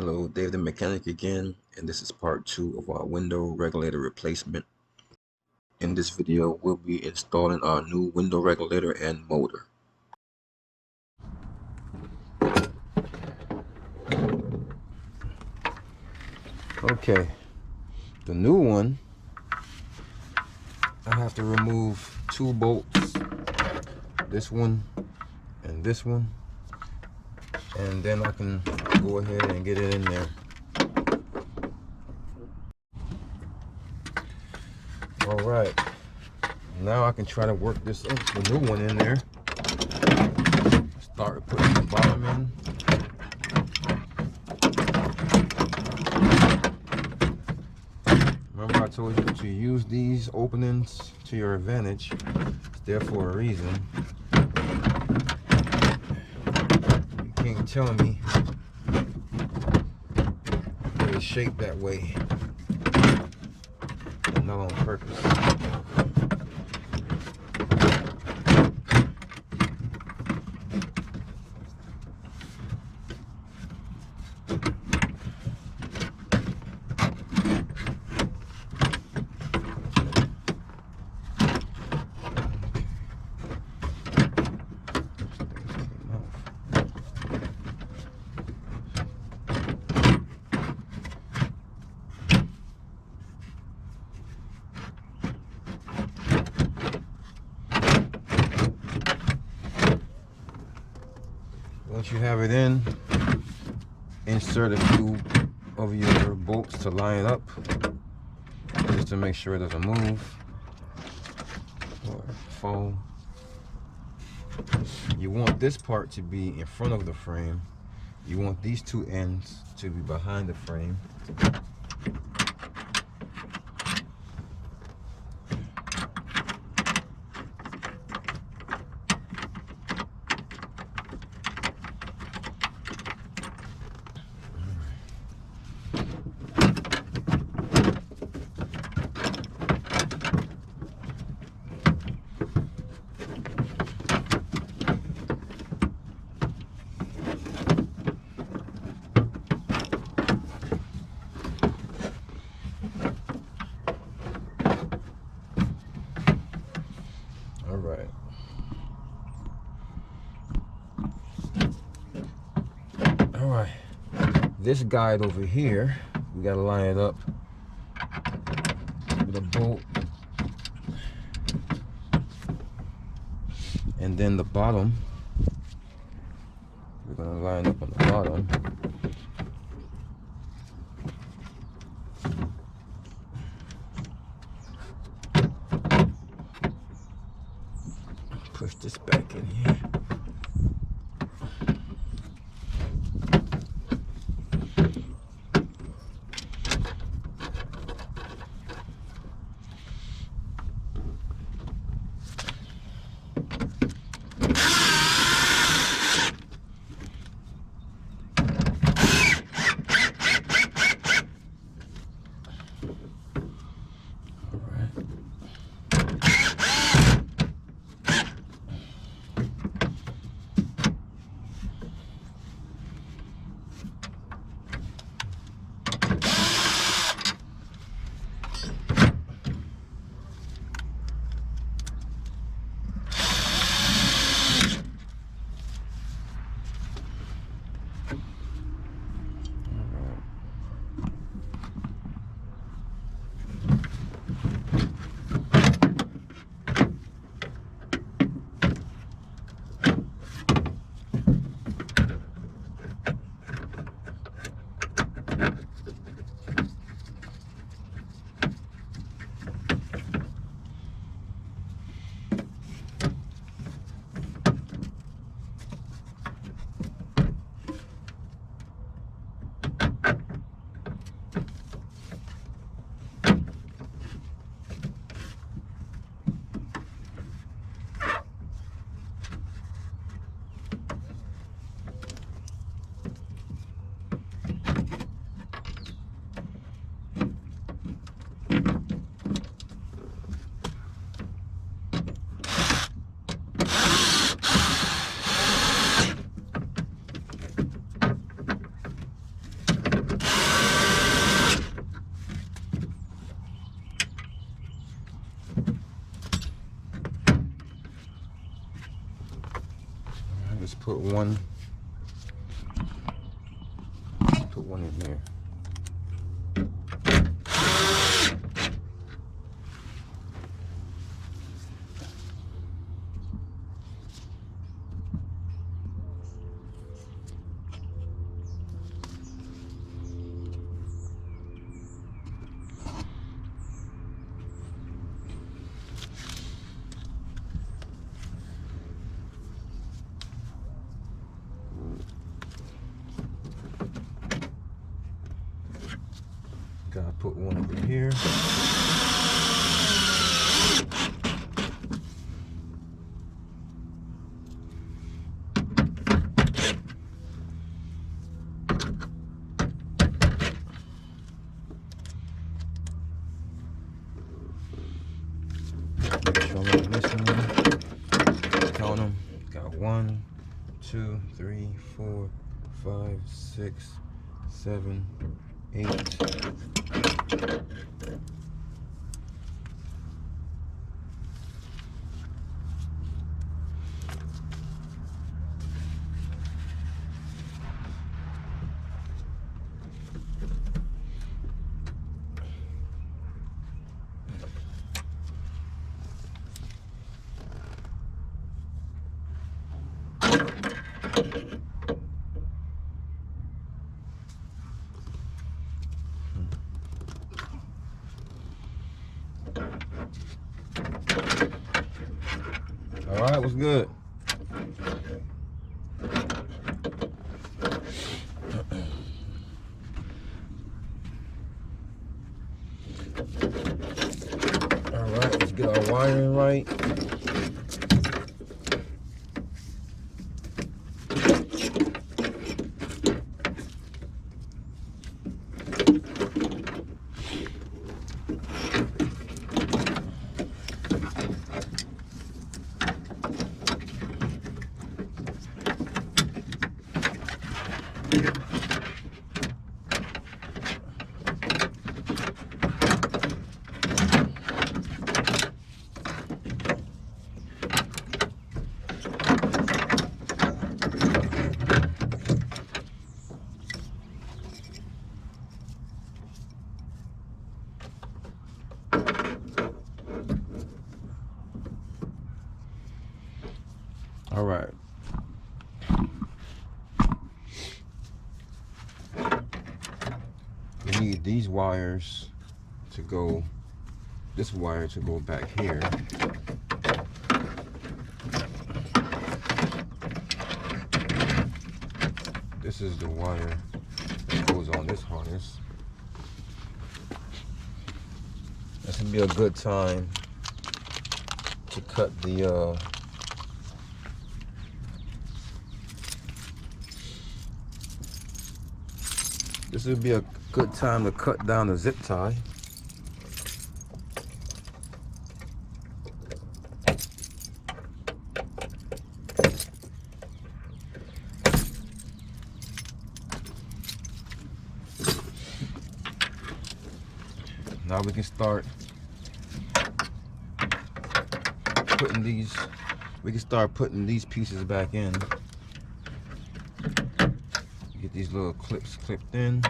Hello, Dave the Mechanic again, and this is part 2 of our window regulator replacement. In this video, we'll be installing our new window regulator and motor. Okay, the new one, I have to remove 2 bolts, this one and this one, and then I can go ahead and get it in there. Alright, now I can try to work the new one in there. Start putting the bottom in. Remember I told you to use these openings to your advantage. It's there for a reason. You can't tell me it's shaped that way. Not on purpose. Once you have it in, insert a few of your bolts to line up, just to make sure it doesn't move or fall. You want this part to be in front of the frame. You want these 2 ends to be behind the frame. Alright, this guide over here, we gotta line it up with a bolt, and then the bottom, we're gonna line up on the bottom. Push this back in here. put one in there. Gotta put one over here. Make sure I'm not missing one. Count them. Got 1, 2, 3, 4, 5, 6, 7, 8. All right, what's good? All right, let's get our wiring right. All right. We need these wires to go, this wire to go back here. This is the wire that goes on this harness. This would be a good time to cut the this would be a good time to cut down the zip tie. Now we can start putting these pieces back in. Get these little clips clipped in.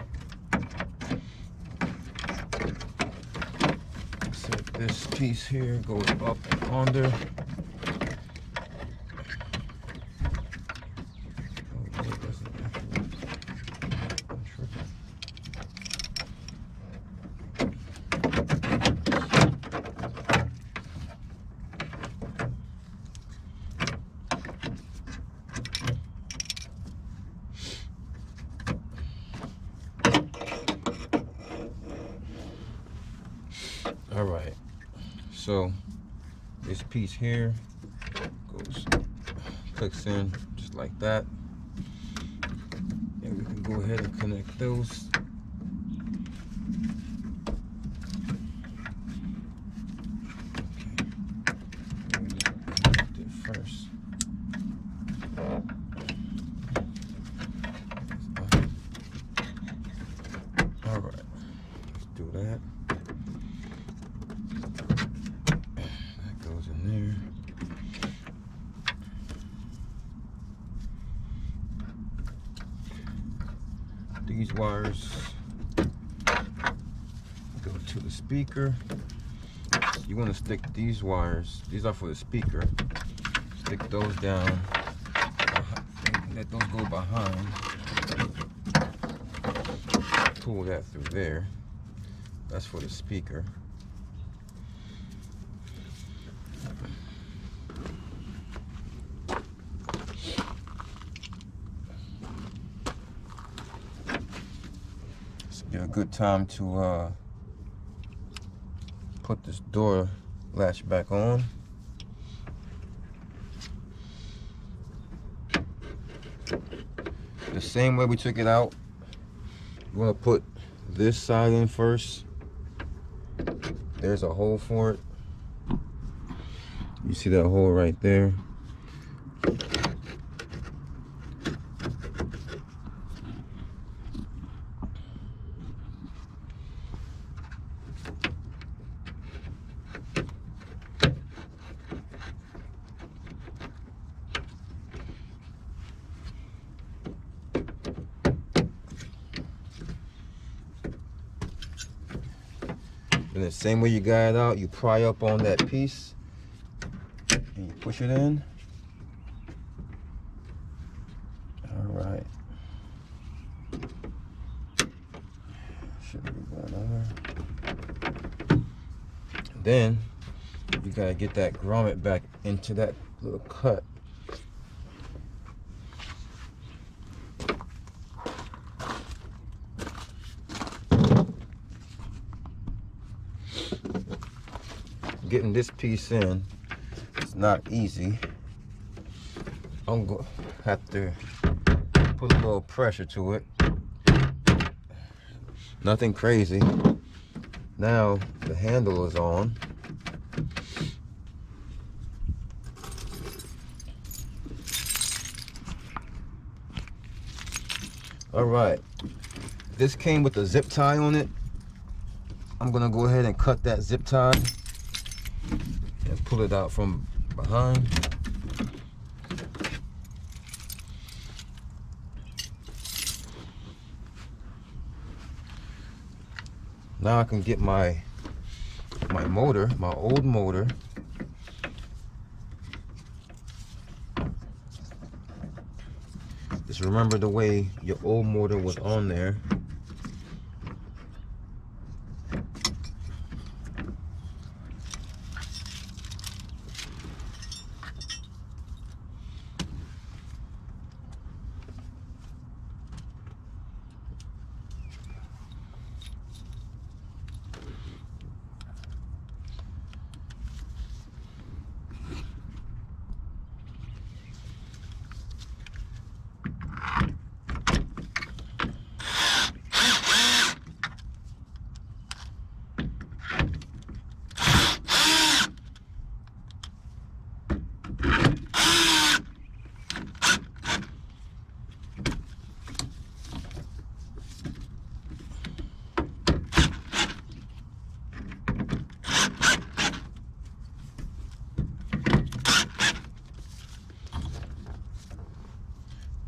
Set this piece here, goes up and under. All right, so this piece here goes, clicks in just like that, and we can go ahead and connect those. Okay, first. All right, let's do that. That goes in there. these wires go to the speaker. You want to stick these wires, these are for the speaker, stick those down, let those go behind, pull that through there, that's for the speaker. This would be a good time to put this door latch back on. The same way we took it out, we're gonna put this side in first. There's a hole for it. You see that hole right there? And the same way you got it out, you pry up on that piece and you push it in. All right. Should be going over. Then you gotta get that grommet back into that little cut. Getting this piece in, it's not easy. I'm gonna have to put a little pressure to it. Nothing crazy. Now the handle is on. All right, this came with a zip tie on it. I'm gonna go ahead and cut that zip tie and pull it out from behind. Now I can get my motor, my old motor. Just remember the way your old motor was on there.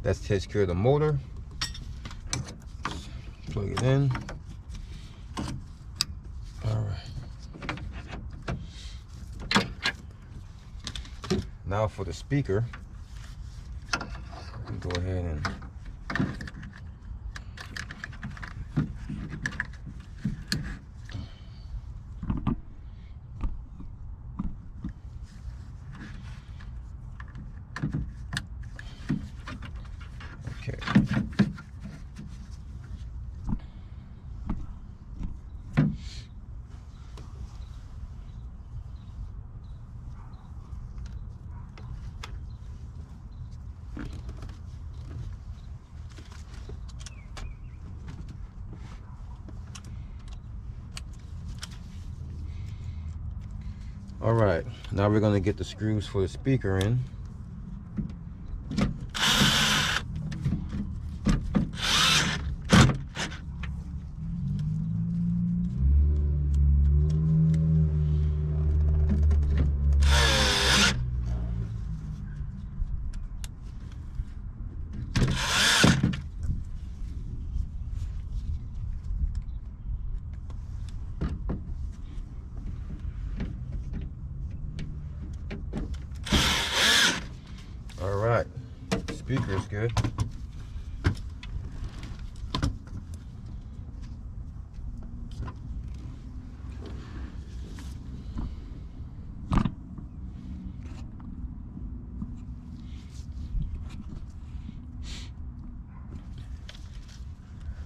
That takes care of the motor. Plug it in. All right. Now for the speaker, go ahead and all right, now we're going to get the screws for the speaker in. speaker is good.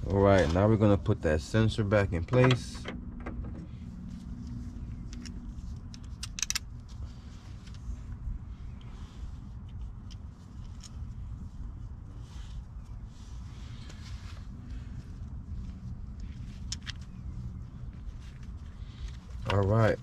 All right, now we're gonna put that sensor back in place. All right.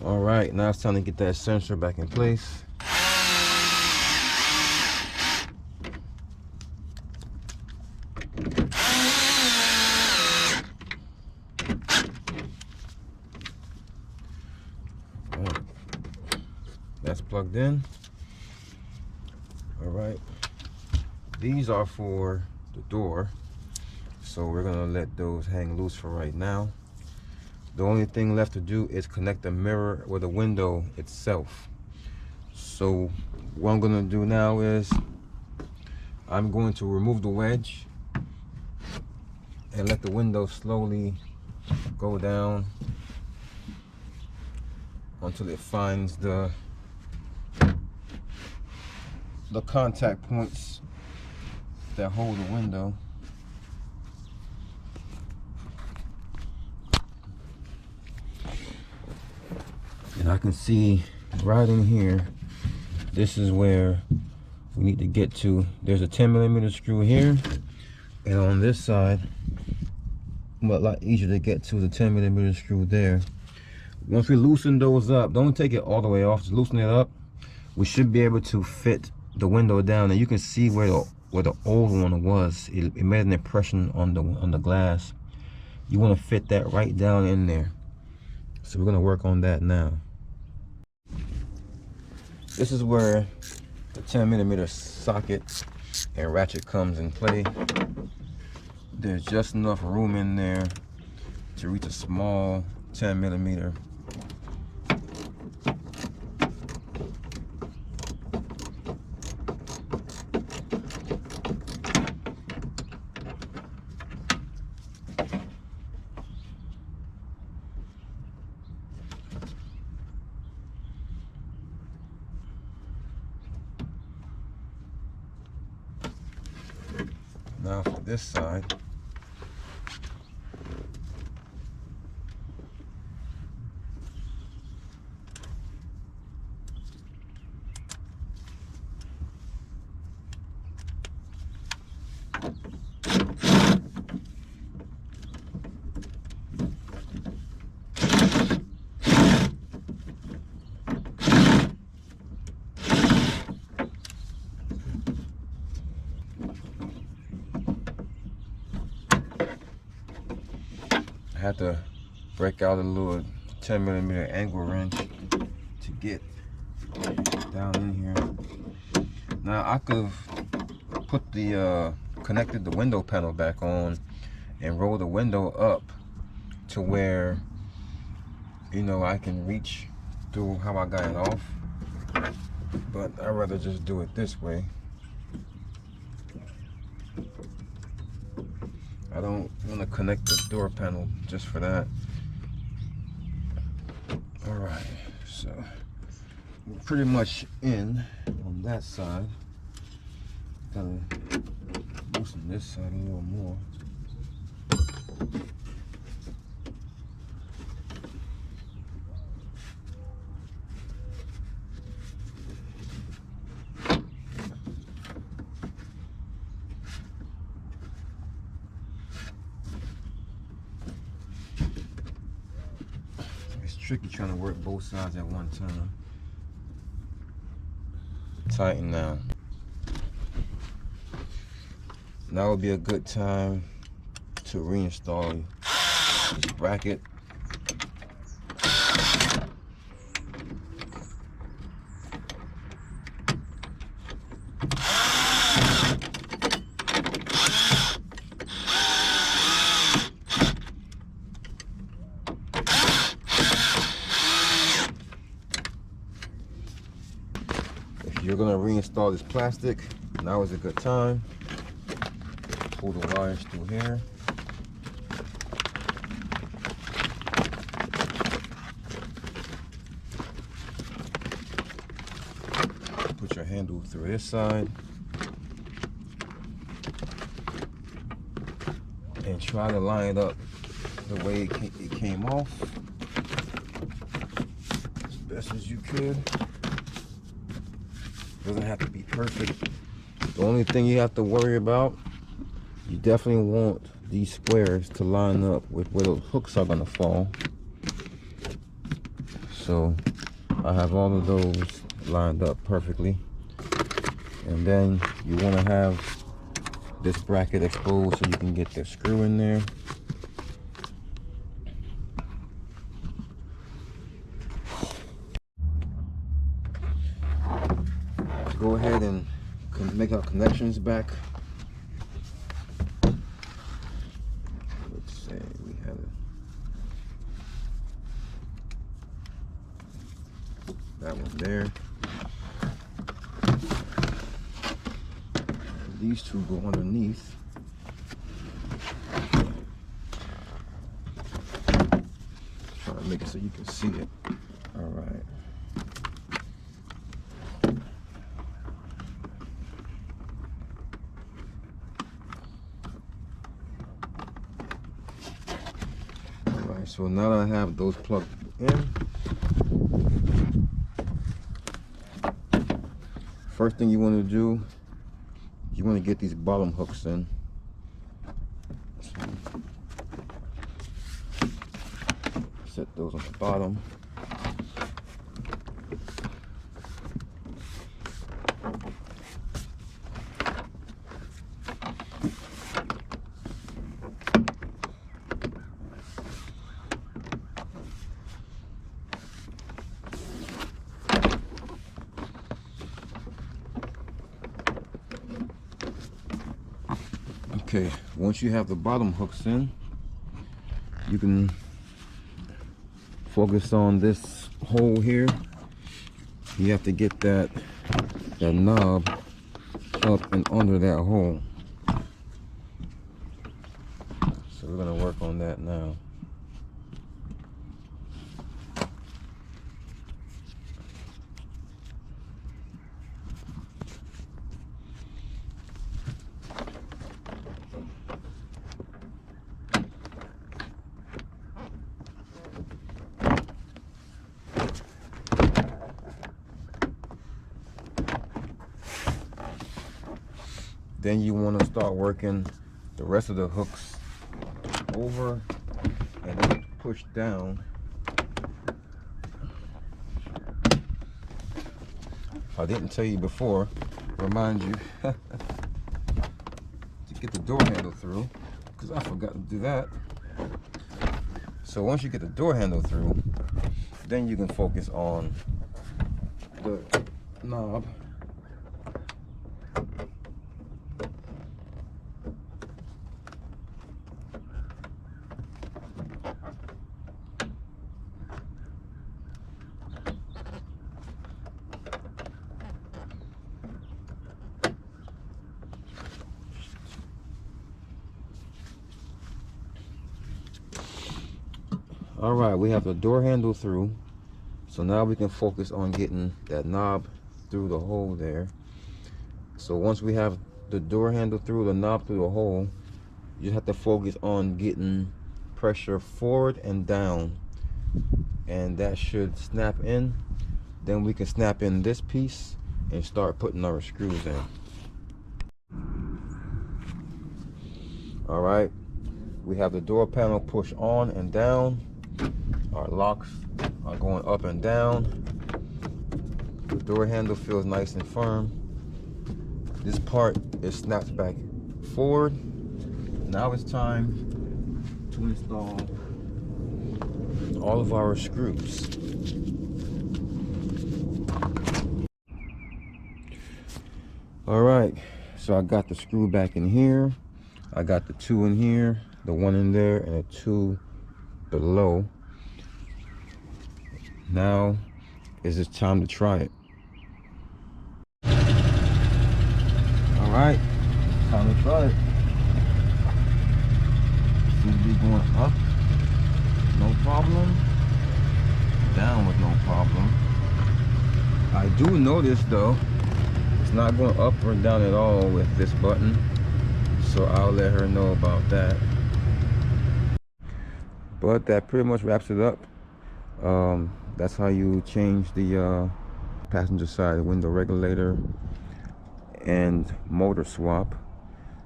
All right, now it's time to get that sensor back in place. That's plugged in. All right, these are for the door, so we're gonna let those hang loose for right now. The only thing left to do is connect the mirror with the window itself. So what I'm gonna do now is I'm going to remove the wedge and let the window slowly go down until it finds the contact points that hold the window. And I can see right in here, this is where we need to get to. There's a 10mm screw here, and on this side, well, a lot easier to get to the 10mm screw there. Once we loosen those up, don't take it all the way off, just loosen it up. We should be able to fit the window down, and you can see where the old one was. It made an impression on the glass. You want to fit that right down in there. So we're going to work on that now. This is where the 10mm socket and ratchet comes in play. There's just enough room in there to reach a small 10mm. Now for this side, I had to break out a little 10mm angle wrench to get down in here. Now I could have put the connected the window panel back on and roll the window up to where, you know, I can reach through how I got it off, but I'd rather just do it this way. I don't want to connect the door panel just for that. All right, so we're pretty much in on that side. Gotta loosen this side a little more. Tricky trying to work both sides at one time. Tighten now. Now would be a good time to reinstall this bracket. you're gonna reinstall this plastic, now is a good time. Pull the wires through here. Put your handle through this side. And try to line it up the way it came off as best as you could. Doesn't have to be perfect. The only thing you have to worry about, you definitely want these squares to line up with where those hooks are gonna fall. So I have all of those lined up perfectly. And then you want to have this bracket exposed so you can get the screw in there. Go ahead and make our connections back. Let's say we have that one there. These two go underneath. Try to make it so you can see it. All right. All right, so now that I have those plugged in, first thing you want to do, you want to get these bottom hooks in. Set those on the bottom. Okay, once you have the bottom hooks in, you can focus on this hole here. You have to get that knob up and under that hole. So we're gonna work on that now. Then you want to start working the rest of the hooks over and then push down. I didn't tell you before, remind you to get the door handle through, because I forgot to do that. So once you get the door handle through, then you can focus on the knob. All right, we have the door handle through. So now we can focus on getting that knob through the hole there. So once we have the door handle through, the knob through the hole, you just have to focus on getting pressure forward and down. And that should snap in. Then we can snap in this piece and start putting our screws in. All right, we have the door panel push on and down. Our locks are going up and down. The door handle feels nice and firm. This part is snapped back forward. Now it's time to install all of our screws. All right, so I got the screw back in here. I got the 2 in here, the 1 in there, and the 2 below. Now is it time to try it. Alright, time to try it. Seems to be going up, no problem. Down with no problem. I do notice though, it's not going up or down at all with this button. So I'll let her know about that. But that pretty much wraps it up. That's how you change the passenger side window regulator and motor swap.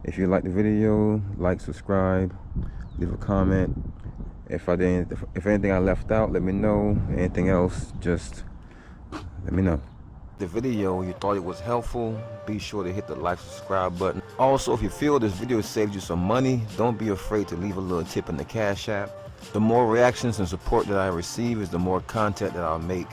If you like the video, like, subscribe, leave a comment. If anything I left out, let me know. Anything else, just let me know. The video, you thought it was helpful, be sure to hit the like, subscribe button. Also, if you feel this video saved you some money, don't be afraid to leave a little tip in the Cash App. The more reactions and support that I receive is the more content that I'll make.